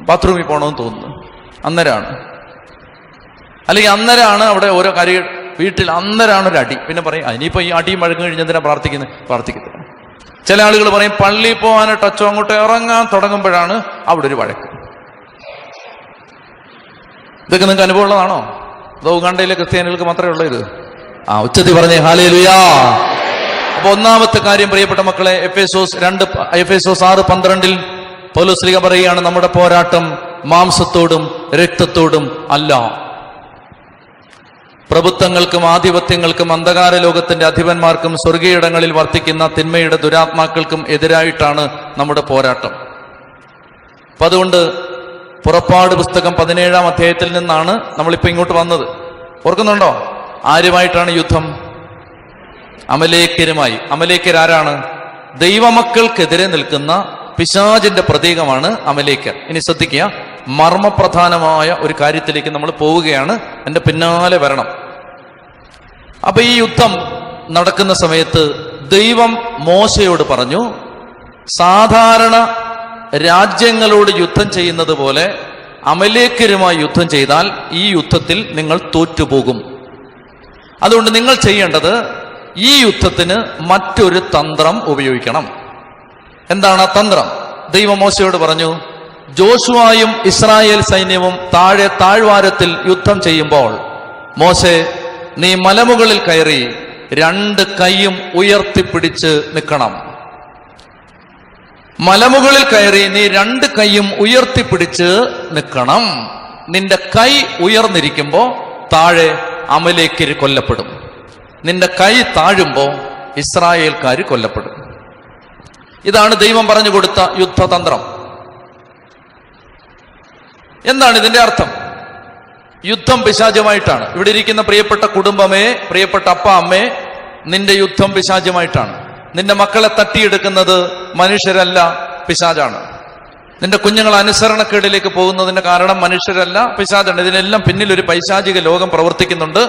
ബാത്റൂമിൽ പോകണമെന്ന് തോന്നുന്നു. അന്നേരമാണ് അല്ലെങ്കിൽ അന്നേരമാണ് അവിടെ ഓരോ കാര്യം വീട്ടിൽ അന്നേരമാണ് ഒരു അടി. പിന്നെ പറയും ഇനിയിപ്പോൾ ഈ അടിയും വഴങ്ങ് കഴിഞ്ഞെന്തിനാ പ്രാർത്ഥിക്കത്തില്ല. ചില ആളുകൾ പറയും പള്ളിയിൽ പോകാനായിട്ട് അച്ചോ അങ്ങോട്ട് ഇറങ്ങാൻ തുടങ്ങുമ്പോഴാണ് അവിടെ ഒരു വഴക്ക്. ഇതൊക്കെ നിങ്ങൾക്ക് അനുഭവമുള്ളതാണോ? അതോ ഉഗാണ്ടയിലെ ക്രിസ്ത്യാനികൾക്ക് മാത്രമേ ഉള്ളൂ ഇത്? ഉച്ചത്തിൽ പറഞ്ഞേ ഹല്ലേലൂയാ. അപ്പൊ ഒന്നാമത്തെ കാര്യം പ്രിയപ്പെട്ട മക്കളെ, എഫേസോസ് 6:12 പൗലോസ് ശ്ലീഹ പറയുകയാണ്, നമ്മുടെ പോരാട്ടം മാംസത്തോടും രക്തത്തോടും അല്ല, പ്രഭുത്വങ്ങൾക്കും ആധിപത്യങ്ങൾക്കും അന്ധകാര ലോകത്തിന്റെ അധിപന്മാർക്കും സ്വർഗീയയിടങ്ങളിൽ വർത്തിക്കുന്ന തിന്മയുടെ ദുരാത്മാക്കൾക്കും എതിരായിട്ടാണ് നമ്മുടെ പോരാട്ടം. അപ്പൊ അതുകൊണ്ട് പുറപ്പാട് പുസ്തകം 17-ാം അധ്യായത്തിൽ നിന്നാണ് നമ്മളിപ്പോ ഇങ്ങോട്ട് വന്നത്. ഓർക്കുന്നുണ്ടോ? ആരുമായിട്ടാണ് യുദ്ധം? അമലേക്യരുമായി. അമലേക്യരാരാണ്? ദൈവമക്കൾക്കെതിരെ നിൽക്കുന്ന പിശാചിന്റെ പ്രതീകമാണ് അമലേക്യർ. ഇനി ശ്രദ്ധിക്കുക, മർമ്മപ്രധാനമായ ഒരു കാര്യത്തിലേക്ക് നമ്മൾ പോവുകയാണ്. എന്റെ പിന്നാലെ വരണം. അപ്പൊ ഈ യുദ്ധം നടക്കുന്ന സമയത്ത് ദൈവം മോശയോട് പറഞ്ഞു, സാധാരണ രാജ്യങ്ങളോട് യുദ്ധം ചെയ്യുന്നത് പോലെ അമലേക്യരുമായി യുദ്ധം ചെയ്താൽ ഈ യുദ്ധത്തിൽ നിങ്ങൾ തോറ്റുപോകും. അതുകൊണ്ട് നിങ്ങൾ ചെയ്യേണ്ടത് ഈ യുദ്ധത്തിന് മറ്റൊരു തന്ത്രം ഉപയോഗിക്കണം. എന്താണ് ആ തന്ത്രം? ദൈവം മോശയോട് പറഞ്ഞു, ജോഷുവായും ഇസ്രായേൽ സൈന്യവും താഴ്വാരത്തിൽ യുദ്ധം ചെയ്യുമ്പോൾ മോശെ, നീ മലമുകളിൽ കയറി 2 കൈയും ഉയർത്തിപ്പിടിച്ച് നിൽക്കണം. മലമുകളിൽ കയറി നീ 2 കൈയും ഉയർത്തിപ്പിടിച്ച് നിൽക്കണം. നിന്റെ കൈ ഉയർന്നിരിക്കുമ്പോ താഴെ അമലേക്യർ കൊല്ലപ്പെടും. നിന്റെ കൈ താഴുമ്പോ ഇസ്രായേൽക്കാർ കൊല്ലപ്പെടും. ഇതാണ് ദൈവം പറഞ്ഞു കൊടുത്ത യുദ്ധതന്ത്രം. എന്താണ് ഇതിന്റെ അർത്ഥം? യുദ്ധം പിശാചുമായിട്ടാണ്. ഇവിടെ ഇരിക്കുന്ന പ്രിയപ്പെട്ട കുടുംബമേ, പ്രിയപ്പെട്ട അപ്പ അമ്മേ, നിന്റെ യുദ്ധം പിശാചുമായിട്ടാണ്. നിന്റെ മക്കളെ തട്ടിയെടുക്കുന്നത് മനുഷ്യരല്ല, പിശാചാണ്. നിന്റെ കുഞ്ഞുങ്ങൾ അനുസരണക്കേടിലേക്ക് പോകുന്നതിന്റെ കാരണം മനുഷ്യരല്ല, പിശാചാണ്. ഇതിനെല്ലാം പിന്നിൽ ഒരു പൈശാചിക ലോകം പ്രവർത്തിക്കുന്നുണ്ട്.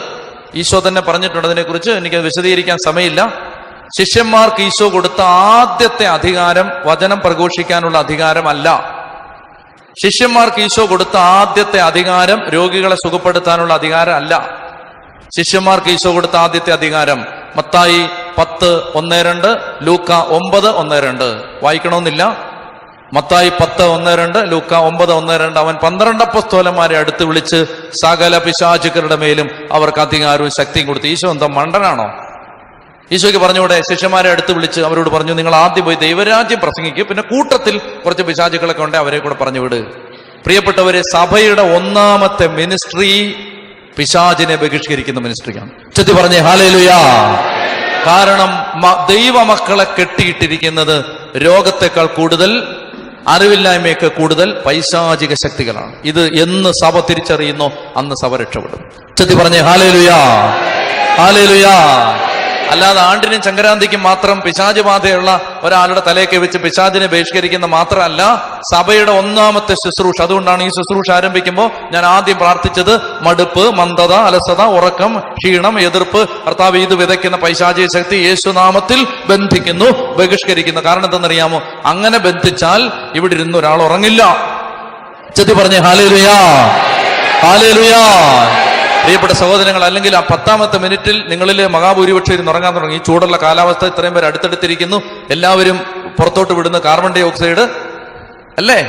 ഈശോ തന്നെ പറഞ്ഞിട്ടുണ്ട് അതിനെക്കുറിച്ച്. എനിക്കത് വിശദീകരിക്കാൻ സമയമില്ല. ശിഷ്യന്മാർക്ക് ഈശോ കൊടുത്ത ആദ്യത്തെ അധികാരം വചനം പ്രഘോഷിക്കാനുള്ള അധികാരമല്ല. ശിഷ്യന്മാർക്ക് ഈശോ കൊടുത്ത ആദ്യത്തെ അധികാരം രോഗികളെ സുഖപ്പെടുത്താനുള്ള അധികാരം അല്ല. ശിഷ്യന്മാർക്ക് ഈശോ കൊടുത്ത ആദ്യത്തെ അധികാരം മത്തായി 10:1-2, ലൂക്ക 9:1-2. വായിക്കണമെന്നില്ല. മത്തായി 10:1-2, ലൂക്ക 9:1-2. അവൻ 12 അപ്പോസ്തലന്മാരെ അടുത്ത് വിളിച്ച് സകല പിശാചുക്കളുടെ മേലും അവർക്ക് അധികാരവും ശക്തിയും കൊടുത്തു. ഈശോ എന്താ മണ്ടനാണോ? ഈശോയ്ക്ക് പറഞ്ഞുകൂടെ? ശിഷ്യന്മാരെ അടുത്ത് വിളിച്ച് അവരോട് പറഞ്ഞു, നിങ്ങൾ ആദ്യം പോയി ദൈവരാജ്യം പ്രസംഗിക്കുക, പിന്നെ കൂട്ടത്തിൽ കുറച്ച് പിശാചുക്കളൊക്കെ ഉണ്ട്, അവരെ കൂടെ പറഞ്ഞു വിട്. പ്രിയപ്പെട്ടവരെ, സഭയുടെ ഒന്നാമത്തെ മിനിസ്ട്രി പിശാചിനെ ബഹിഷ്കരിക്കുന്ന മിനിസ്ട്രിയാണ്. ചെത്തി പറഞ്ഞേ ഹല്ലേലൂയാ. കാരണം ദൈവമക്കളെ കെട്ടിയിട്ടിരിക്കുന്നത് രോഗത്തെക്കാൾ കൂടുതൽ, അറിവില്ലായ്മയൊക്കെ കൂടുതൽ പൈശാചിക ശക്തികളാണ്. ഇത് എന്ന് സഭ തിരിച്ചറിയുന്നോ അന്ന് സഭ രക്ഷപ്പെടും. ചെത്തി പറഞ്ഞേ ഹല്ലേലൂയാ, ഹല്ലേലൂയാ. അല്ലാതെ ആണ്ടിനും സംക്രാന്തിക്കും മാത്രം പിശാച് ബാധയുള്ള ഒരാളുടെ തലയൊക്കെ വെച്ച് പിശാചിനെ ബഹിഷ്കരിക്കുന്ന മാത്രമല്ല സഭയുടെ ഒന്നാമത്തെ ശുശ്രൂഷ. അതുകൊണ്ടാണ് ഈ ശുശ്രൂഷ ആരംഭിക്കുമ്പോൾ ഞാൻ ആദ്യം പ്രാർത്ഥിച്ചത്, മടുപ്പ്, മന്ദത, അലസത, ഉറക്കം, ക്ഷീണം, എതിർപ്പ്, കർത്താവ് ഇത് വിതയ്ക്കുന്ന പൈശാചിക ശക്തി യേശുനാമത്തിൽ ബന്ധിക്കുന്നു, ബഹിഷ്കരിക്കുന്നു. കാരണം എന്തെന്നറിയാമോ? അങ്ങനെ ബന്ധിച്ചാൽ ഇവിടെ ഇരുന്ന് ഒരാൾ ഉറങ്ങില്ല. ചെത്തി പറഞ്ഞേ ഹല്ലേലൂയാ, ഹല്ലേലൂയാ. പ്രിയപ്പെട്ട സഹോദരങ്ങൾ, അല്ലെങ്കിൽ ആ 10ാമത്തെ മിനിറ്റിൽ നിങ്ങളിലെ മഹാഭൂരിപക്ഷം ഇരുന്ന് ഉറങ്ങാൻ തുടങ്ങി. ഈ ചൂടുള്ള കാലാവസ്ഥ, ഇത്രയും പേര് അടുത്തടുത്തിരിക്കുന്നു, എല്ലാവരും പുറത്തോട്ട് വിടുന്ന കാർബൺ ഡൈ ഓക്സൈഡ് അല്ലേ?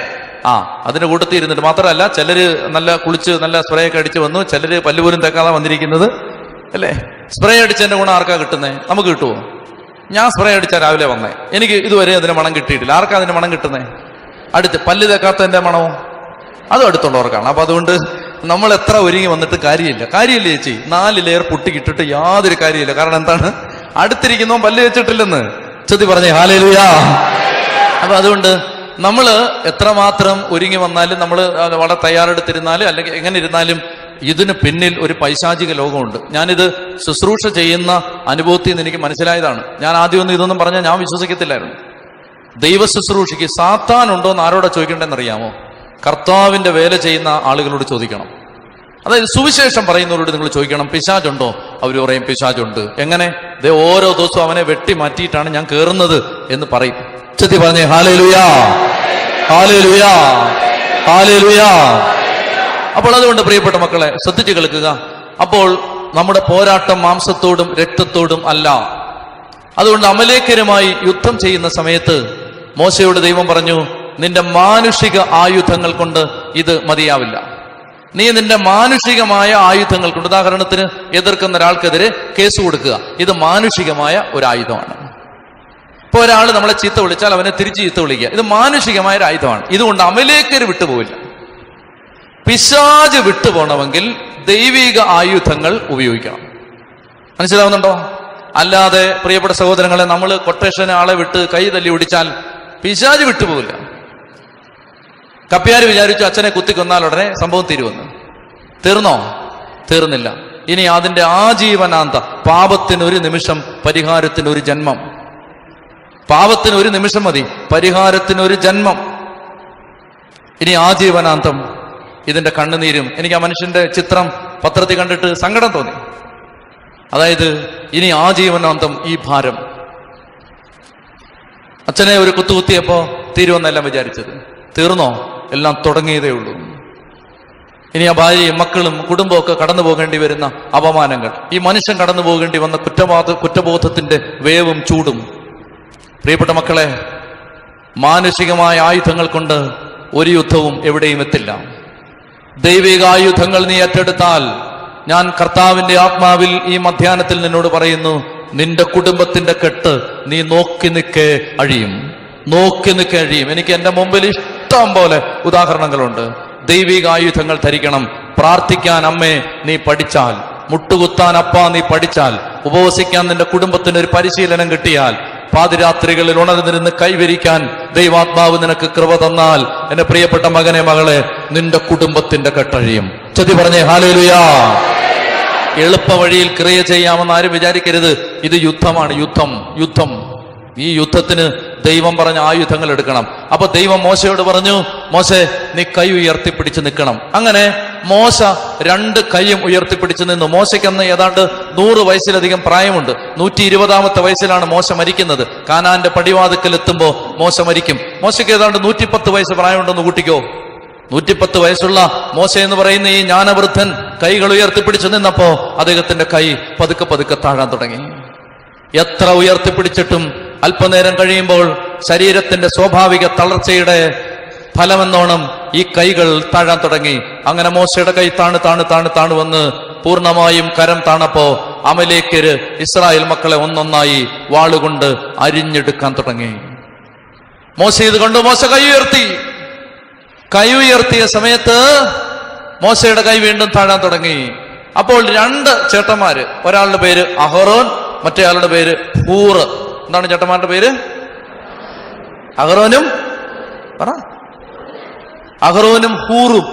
അതിന്റെ കൂട്ടത്തിൽ ഇരുന്നിട്ട് മാത്രമല്ല, ചിലര് നല്ല കുളിച്ച് നല്ല സ്പ്രേ ഒക്കെ അടിച്ച് വന്നു, ചിലര് പല്ലുപോലും തേക്കാതെ വന്നിരിക്കുന്നത് അല്ലേ? സ്പ്രേ അടിച്ചതിന്റെ ഗുണം ആർക്കാ കിട്ടുന്നേ? നമുക്ക് കിട്ടുമോ? ഞാൻ സ്പ്രേ അടിച്ചാൽ രാവിലെ വന്നേ, എനിക്ക് ഇതുവരെ അതിന്റെ മണം കിട്ടിയിട്ടില്ല. ആർക്കാ അതിന്റെ മണം കിട്ടുന്നേ? അടുത്ത് പല്ല് തേക്കാത്തതിന്റെ മണവും അതും അടുത്തുള്ളവർക്കാണ്. അപ്പൊ അതുകൊണ്ട് നമ്മൾ എത്ര ഒരുങ്ങി വന്നിട്ട് കാര്യമില്ല ചേച്ചി. 4 ലെയർ പൊട്ടിക്കിട്ടിട്ട് യാതൊരു കാര്യമില്ല. കാരണം എന്താണ്? അടുത്തിരിക്കുന്നവൻ പല്ല് വെച്ചിട്ടില്ലെന്ന്. ചെത്തി പറഞ്ഞേ ഹല്ലേലൂയാ. അപ്പൊ അതുകൊണ്ട് നമ്മൾ എത്രമാത്രം ഒരുങ്ങി വന്നാലും, നമ്മൾ വളരെ തയ്യാറെടുത്തിരുന്നാലും അല്ലെങ്കിൽ എങ്ങനെ ഇരുന്നാലും ഇതിന് പിന്നിൽ ഒരു പൈശാചിക ലോകമുണ്ട്. ഞാനിത് ശുശ്രൂഷ ചെയ്യുന്ന അനുഭവത്തിൽ നിന്ന് എനിക്ക് മനസ്സിലായതാണ്. ഞാൻ ആദ്യമൊന്നും ഇതൊന്നും പറഞ്ഞാൽ ഞാൻ വിശ്വസിക്കത്തില്ലായിരുന്നു. ദൈവ ശുശ്രൂഷയ്ക്ക് സാത്താൻ ഉണ്ടോ എന്ന് ആരോടാ ചോദിക്കേണ്ടതെന്നറിയാമോ? കർത്താവിന്റെ വേല ചെയ്യുന്ന ആളുകളോട് ചോദിക്കണം. അതായത് സുവിശേഷം പറയുന്നവരോട് നിങ്ങൾ ചോദിക്കണം, പിശാചുണ്ടോ? അവർ പറയും പിശാചുണ്ട്. എങ്ങനെ? ഓരോ ദിവസവും അവനെ വെട്ടി മാറ്റിയിട്ടാണ് ഞാൻ കയറുന്നത് എന്ന് പറയും. ചെത്തി പറഞ്ഞേ ഹല്ലേലൂയാ, ഹല്ലേലൂയാ, ഹല്ലേലൂയാ. അപ്പോൾ അതുകൊണ്ട് പ്രിയപ്പെട്ട മക്കളെ ശ്രദ്ധിച്ചു കേൾക്കുക. അപ്പോൾ നമ്മുടെ പോരാട്ടം മാംസത്തോടും രക്തത്തോടും അല്ല. അതുകൊണ്ട് അമലേക്കരുമായി യുദ്ധം ചെയ്യുന്ന സമയത്ത് മോശയോട് ദൈവം പറഞ്ഞു, നിന്റെ മാനുഷിക ആയുധങ്ങൾ കൊണ്ട് ഇത് മതിയാവില്ല. നീ നിന്റെ മാനുഷികമായ ആയുധങ്ങൾ കൊണ്ട്, ഉദാഹരണത്തിന് എതിർക്കുന്ന ഒരാൾക്കെതിരെ കേസ് കൊടുക്കുക, ഇത് മാനുഷികമായ ഒരു ആയുധമാണ്. ഇപ്പൊ ഒരാൾ നമ്മളെ ചീത്ത വിളിച്ചാൽ അവനെ തിരിച്ച് ചീത്ത വിളിക്കുക, ഇത് മാനുഷികമായ ഒരു ആയുധമാണ്. ഇതുകൊണ്ട് അമലേക്കര് വിട്ടുപോകില്ല. പിശാച് വിട്ടുപോകണമെങ്കിൽ ദൈവിക ആയുധങ്ങൾ ഉപയോഗിക്കണം. മനസ്സിലാവുന്നുണ്ടോ? അല്ലാതെ പ്രിയപ്പെട്ട സഹോദരങ്ങളെ, നമ്മൾ കൊട്ടേഷന് ആളെ വിട്ട് കൈ തല്ലി ഓടിച്ചാൽ പിശാച് വിട്ടുപോകില്ല. കപ്പ്യാര് വിചാരിച്ചു അച്ഛനെ കുത്തിക്കൊന്നാൽ ഉടനെ സംഭവം തീരുമെന്ന്. തീർന്നോ? തീർന്നില്ല. ഇനി അതിന്റെ ആജീവനാന്ത, പാപത്തിനൊരു നിമിഷം, പരിഹാരത്തിനൊരു ജന്മം. പാപത്തിനൊരു നിമിഷം മതി, പരിഹാരത്തിനൊരു ജന്മം. ഇനി ആജീവനാന്തം ഇതിന്റെ കണ്ണുനീരും. എനിക്ക് ആ മനുഷ്യന്റെ ചിത്രം പത്രത്തിൽ കണ്ടിട്ട് സങ്കടം തോന്നി. അതായത് ഇനി ആജീവനാന്തം ഈ ഭാരം. അച്ഛനെ ഒരു കുത്തുകുത്തിയപ്പോ തീരുമെന്നെല്ലാം വിചാരിച്ചത്, തീർന്നോ? എല്ലാം തുടങ്ങിയതേ ഉള്ളൂ. ഇനി ആ ഭാര്യയും മക്കളും കുടുംബമൊക്കെ കടന്നു പോകേണ്ടി വരുന്ന അപമാനങ്ങൾ, ഈ മനുഷ്യൻ കടന്നു പോകേണ്ടി വന്ന കുറ്റബോധത്തിന്റെ വേവും ചൂടും. പ്രിയപ്പെട്ട മക്കളെ, മാനുഷികമായ ആയുധങ്ങൾ കൊണ്ട് ഒരു യുദ്ധവും എവിടെയും എത്തില്ല. ദൈവിക ആയുധങ്ങൾ നീ ഏറ്റെടുത്താൽ, ഞാൻ കർത്താവിന്റെ ആത്മാവിൽ ഈ മധ്യാഹ്നത്തിൽ നിന്നോട് പറയുന്നു, നിന്റെ കുടുംബത്തിന്റെ കെട്ട് നീ നോക്കി നിൽക്കേ അഴിയും. നോക്കി നിൽക്കേ അഴിയും. എനിക്ക് എന്റെ മുമ്പിൽ ഇഷ്ടം പോലെ ഉദാഹരണങ്ങളുണ്ട്. ദൈവിക ആയുധങ്ങൾ ധരിക്കണം. പ്രാർത്ഥിക്കാൻ അമ്മേ നീ പഠിച്ചാൽ, മുട്ടുകുത്താൻ അപ്പാ നീ പഠിച്ചാൽ, ഉപവസിക്കാൻ നിന്റെ കുടുംബത്തിന് ഒരു പരിശീലനം കിട്ടിയാൽ, പാതിരാത്രികളിൽ ഉണർന്നിരുന്ന് കൈവരിക്കാൻ ദൈവാത്മാവ് നിനക്ക് കൃപ തന്നാൽ, എന്റെ പ്രിയപ്പെട്ട മകനെ മകളെ, നിന്റെ കുടുംബത്തിന്റെ കെട്ടഴിയും. ചൊല്ലി പറഞ്ഞേ ഹല്ലേലൂയാ. എളുപ്പ വഴിയിൽ ക്രിയ ചെയ്യാമെന്ന് ആരും വിചാരിക്കരുത്. ഇത് യുദ്ധമാണ്. യുദ്ധം. ഈ യുദ്ധത്തിന് ദൈവം പറഞ്ഞ ആയുധങ്ങൾ എടുക്കണം. അപ്പൊ ദൈവം മോശയോട് പറഞ്ഞു, മോശെ നീ കൈ ഉയർത്തിപ്പിടിച്ച് നിൽക്കണം. അങ്ങനെ മോശ 2 കൈയും ഉയർത്തിപ്പിടിച്ച് നിന്നു. മോശയ്ക്കന്ന് ഏതാണ്ട് 100 വയസ്സിലധികം പ്രായമുണ്ട്. 120-ാമത്തെ വയസ്സിലാണ് മോശ മരിക്കുന്നത്. കാനാന്റെ പടിവാതിക്കൽ എത്തുമ്പോ മോശ മരിക്കും. മോശയ്ക്ക് ഏതാണ്ട് 110 വയസ്സ് പ്രായമുണ്ടെന്ന് കൂട്ടിക്കോ. 110 വയസ്സുള്ള മോശ എന്ന് പറയുന്ന ഈ ജ്ഞാനവൃദ്ധൻ കൈകൾ ഉയർത്തിപ്പിടിച്ചു നിന്നപ്പോ അദ്ദേഹത്തിന്റെ കൈ പതുക്കെ പതുക്കെ താഴാൻ തുടങ്ങി. എത്ര ഉയർത്തിപ്പിടിച്ചിട്ടും അല്പനേരം കഴിയുമ്പോൾ ശരീരത്തിന്റെ സ്വാഭാവിക തളർച്ചയുടെ ഫലമെന്നോണം ഈ കൈകൾ താഴാൻ തുടങ്ങി. അങ്ങനെ മോശയുടെ കൈ താണു വന്ന് പൂർണ്ണമായും കരം താണപ്പോ അമലേക്കര് ഇസ്രായേൽ മക്കളെ ഒന്നൊന്നായി വാളുകൊണ്ട് അരിഞ്ഞെടുക്കാൻ തുടങ്ങി. മോശ ഇത് കണ്ടു. മോശ കൈ ഉയർത്തിയ സമയത്ത് മോശയുടെ കൈ വീണ്ടും താഴാൻ തുടങ്ങി. അപ്പോൾ 2 ചേട്ടന്മാര്, ഒരാളുടെ പേര് അഹറോൻ, മറ്റേ ആളുടെ പേര് ഹൂർ. എന്താണ് ചേട്ടന്മാരുടെ പേര്? അഹറോനും ഹൂറും.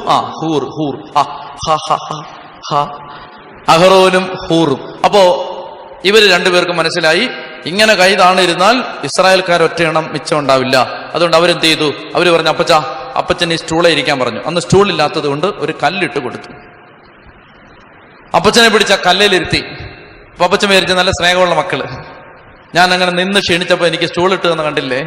അഹറോനും ഹൂറും. അപ്പോ ഇവര് 2 പേർക്കും മനസ്സിലായി, ഇങ്ങനെ കൈ താണിരുന്നാൽ ഇസ്രായേൽക്കാർ ഒറ്റയെണ്ണം മിച്ചം ഉണ്ടാവില്ല. അതുകൊണ്ട് അവരെന്ത് ചെയ്തു? അവര് പറഞ്ഞു, അപ്പച്ചൻ ഈ സ്റ്റൂളെ ഇരിക്കാൻ പറഞ്ഞു. അന്ന് സ്റ്റൂളില്ലാത്തത് കൊണ്ട് ഒരു കല്ലിട്ട് കൊടുത്തു. അപ്പച്ചനെ പിടിച്ച കല്ലിലിരുത്തി. അപ്പൊ അപ്പച്ചൻ വിചാരിച്ച നല്ല സ്നേഹമുള്ള മക്കള്, ഞാൻ അങ്ങനെ നിന്ന് ക്ഷീണിച്ചപ്പോ എനിക്ക് സ്റ്റൂൾ ഇട്ട് എന്ന് കണ്ടില്ലേ.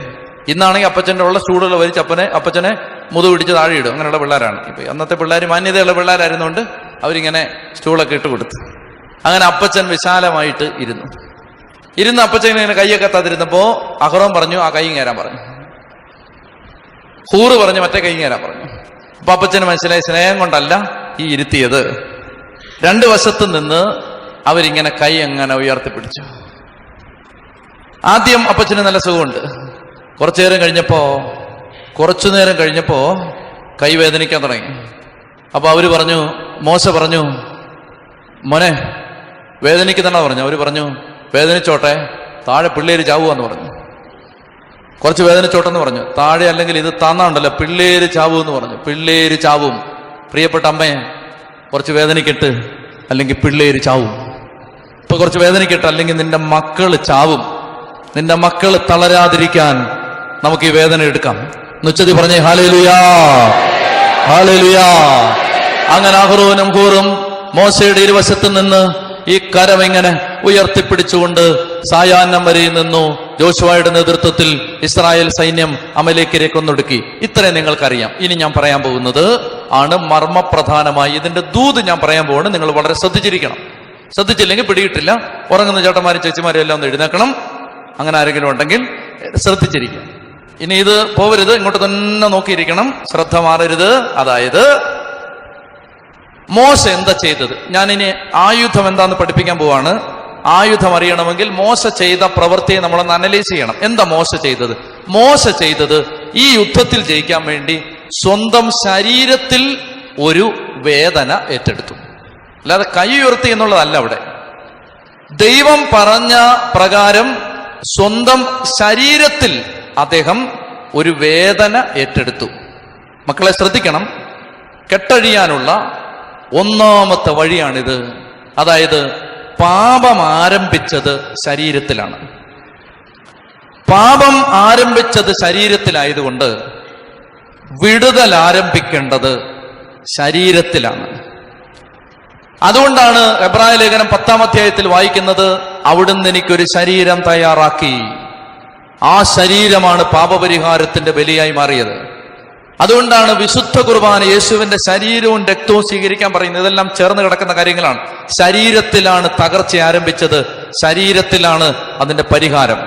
ഇന്നാണെങ്കിൽ അപ്പച്ചന്റെ ഉള്ള സ്റ്റൂളുകൾ വലിച്ച് അപ്പച്ചനെ മുതു പിടിച്ച് താഴെ ഇടും. അങ്ങനെയുള്ള പിള്ളേരാണ്. ഇപ്പൊ അന്നത്തെ പിള്ളേർ മാന്യതയുള്ള പിള്ളേരായിരുന്നുകൊണ്ട് അവരിങ്ങനെ സ്റ്റൂളൊക്കെ ഇട്ട് കൊടുത്തു. അങ്ങനെ അപ്പച്ചൻ വിശാലമായിട്ട് ഇരുന്ന് അപ്പച്ചൻ ഇങ്ങനെ കൈയൊക്കെ തതിരുന്നപ്പോ അഹറോൻ പറഞ്ഞു, ആ കൈ കയറാൻ പറഞ്ഞു. ഹൂറ് പറഞ്ഞു, മറ്റേ കൈ കയറാൻ പറഞ്ഞു. അപ്പൊ അപ്പച്ചന് മനസ്സിലായി, സ്നേഹം കൊണ്ടല്ല ഈ ഇരുത്തിയത്. 2 വശത്തു നിന്ന് അവരിങ്ങനെ കൈ എങ്ങനെ ഉയർത്തിപ്പിടിച്ചു. ആദ്യം അപ്പച്ചന് നല്ല സുഖമുണ്ട്. കുറച്ചു നേരം കഴിഞ്ഞപ്പോ കൈ വേദനിക്കാൻ തുടങ്ങി. അപ്പൊ അവര് പറഞ്ഞു, മോശ പറഞ്ഞു, മോനെ വേദനിക്കുന്നെന്നാ പറഞ്ഞു. അവര് പറഞ്ഞു, വേദനിച്ചോട്ടെ, താഴെ പിള്ളേര് ചാവുകയെന്ന് പറഞ്ഞു. കുറച്ച് വേദനിച്ചോട്ടെന്ന് പറഞ്ഞു. താഴെ അല്ലെങ്കിൽ ഇത് താന്നാണ്ടല്ലോ, പിള്ളേര് ചാവൂന്ന് പറഞ്ഞു. പിള്ളേര് ചാവും. പ്രിയപ്പെട്ട അമ്മേ, കുറച്ച് വേദനിക്കട്ട്, അല്ലെങ്കിൽ പിള്ളേര് ചാവും. ഇപ്പൊ കുറച്ച് വേദനിക്കട്ടെ, അല്ലെങ്കിൽ നിന്റെ മക്കള് ചാവും. നിന്റെ മക്കള് തളരാതിരിക്കാൻ നമുക്ക് ഈ വേദന എടുക്കാം. എന്നുവെച്ചത് പറഞ്ഞേ ഹല്ലേലൂയാ, ഹല്ലേലൂയാ. അങ്ങനെ അഹറോനും ഹൂറും മോശയുടെ ഇരുവശത്ത് നിന്ന് ഈ കരം ഇങ്ങനെ ഉയർത്തിപ്പിടിച്ചുകൊണ്ട് സായാഹ്നം വരെ നിന്നു. ജോശുവയുടെ നേതൃത്വത്തിൽ ഇസ്രായേൽ സൈന്യം അമലേക്കരെ കൊന്നൊടുക്കി. ഇത്രയും നിങ്ങൾക്കറിയാം. ഇനി ഞാൻ പറയാൻ പോകുന്നത് ആണ് മർമ്മപ്രധാനമായി ഇതിന്റെ ദൂത് ഞാൻ പറയാൻ പോവാണ്. നിങ്ങൾ വളരെ ശ്രദ്ധിച്ചിരിക്കണം. ശ്രദ്ധിച്ചില്ലെങ്കിൽ പിടിയിട്ടില്ല. ഉറങ്ങുന്ന ചേട്ടന്മാരും ചേച്ചിമാരും എല്ലാം ഒന്ന് എഴുന്നേക്കണം. അങ്ങനെ ആരെങ്കിലും ഉണ്ടെങ്കിൽ ശ്രദ്ധിച്ചിരിക്കുക. ഇനി ഇത് പോവരുത്, ഇങ്ങോട്ട് തന്നെ നോക്കിയിരിക്കണം, ശ്രദ്ധ മാറരുത്. അതായത് മോശ എന്താ ചെയ്തത്? ഞാനിനി ആയുധം എന്താന്ന് പഠിപ്പിക്കാൻ പോവാണ്. ആയുധം അറിയണമെങ്കിൽ മോശ ചെയ്ത പ്രവൃത്തിയെ നമ്മളൊന്ന് അനലൈസ് ചെയ്യണം. എന്താ മോശ ചെയ്തത്? മോശ ചെയ്തത് ഈ യുദ്ധത്തിൽ ജയിക്കാൻ വേണ്ടി സ്വന്തം ശരീരത്തിൽ ഒരു വേദന ഏറ്റെടുത്തു. അല്ലാതെ കൈ ഉയർത്തി എന്നുള്ളതല്ല. അവിടെ ദൈവം പറഞ്ഞ പ്രകാരം സ്വന്തം ശരീരത്തിൽ അദ്ദേഹം ഒരു വേദന ഏറ്റെടുത്തു. മക്കളെ ശ്രദ്ധിക്കണം, കെട്ടഴിയാനുള്ള ഒന്നാമത്തെ വഴിയാണിത്. അതായത് പാപം ആരംഭിച്ചത് ശരീരത്തിലാണ്. പാപം ആരംഭിച്ചത് ശരീരത്തിലായതുകൊണ്ട് വിടുതൽ ആരംഭിക്കേണ്ടത് ശരീരത്തിലാണ്. അതുകൊണ്ടാണ് എബ്രായ ലേഖനം 10-ാം അധ്യായത്തിൽ വായിക്കുന്നത്, അവിടുന്ന് എനിക്കൊരു ശരീരം തയ്യാറാക്കി. ആ ശരീരമാണ് പാപപരിഹാരത്തിന്റെ ബലിയായി മാറിയത്. അതുകൊണ്ടാണ് വിശുദ്ധ കുർബാന യേശുവിന്റെ ശരീരവും രക്തവും സ്വീകരിക്കാൻ പറയുന്നത്. ഇതെല്ലാം ചേർന്ന് കിടക്കുന്ന കാര്യങ്ങളാണ്. ശരീരത്തിലാണ് തകർച്ച ആരംഭിച്ചത്, ശരീരത്തിലാണ് അതിന്റെ പരിഹാരം.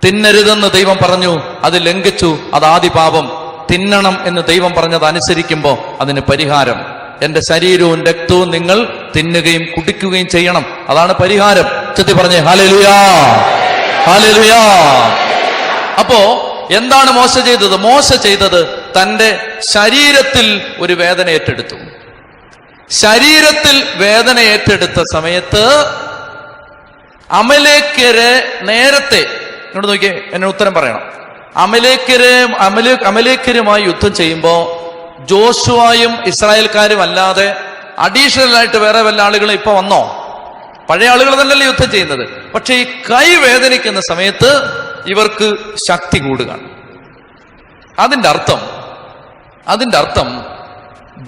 തിന്നരുതെന്ന് ദൈവം പറഞ്ഞു, അത് ലംഘിച്ചു, അത് ആദി പാപം. തിന്നണം എന്ന് ദൈവം പറഞ്ഞത് അനുസരിക്കുമ്പോൾ അതിന് പരിഹാരം. എന്റെ ശരീരവും രക്തവും നിങ്ങൾ തിന്നുകയും കുടിക്കുകയും ചെയ്യണം, അതാണ് പരിഹാരം. ചെത്തി പറഞ്ഞേ ഹല്ലേലൂയാ, ഹല്ലേലൂയാ. അപ്പോ എന്താണ് മോശ ചെയ്തത്? മോശ ചെയ്തത് തന്റെ ശരീരത്തിൽ ഒരു വേദന ഏറ്റെടുത്തു. ശരീരത്തിൽ വേദന ഏറ്റെടുത്ത സമയത്ത് അമലേക്യരെ നേരത്തെ, ഇങ്ങോട്ട് നോക്കിയേ, എന്നെ ഉത്തരം പറയണം. അമലേക്യരുമായി യുദ്ധം ചെയ്യുമ്പോ ജോഷുവായും ഇസ്രായേൽക്കാരും അല്ലാതെ അഡീഷണൽ ആയിട്ട് വേറെ വല്ല ആളുകളും ഇപ്പൊ വന്നോ? പഴയ ആളുകൾ തന്നെയല്ലേ യുദ്ധം ചെയ്യുന്നത്. പക്ഷെ ഈ കൈ വേദനിക്കുന്ന സമയത്ത് ഇവർക്ക് ശക്തി കൂടുകയാണ്. അതിന്റെ അർത്ഥം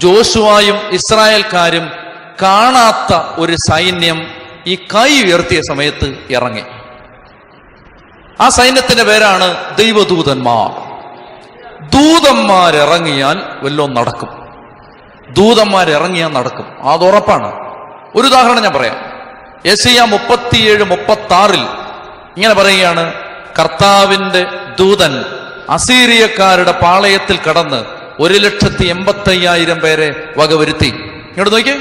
ജോഷുവായും ഇസ്രായേൽക്കാരും കാണാത്ത ഒരു സൈന്യം ഈ കൈ ഉയർത്തിയ സമയത്ത് ഇറങ്ങി. ആ സൈന്യത്തിന്റെ പേരാണ് ദൈവദൂതന്മാർ. ദൂതന്മാരിറങ്ങിയാൽ വല്ലതും നടക്കും. ദൂതന്മാരിറങ്ങിയാൽ നടക്കും, അതുറപ്പാണ്. ഒരു ഉദാഹരണം ഞാൻ പറയാം. യെശയ്യാ 37-36 ഇങ്ങനെ പറയുകയാണ്, കർത്താവിന്റെ ദൂതൻ അസീറിയക്കാരുടെ പാളയത്തിൽ കടന്ന് 1,85,000 പേരെ വകവരുത്തി. ഇങ്ങോട്ട് നോക്കിയേ,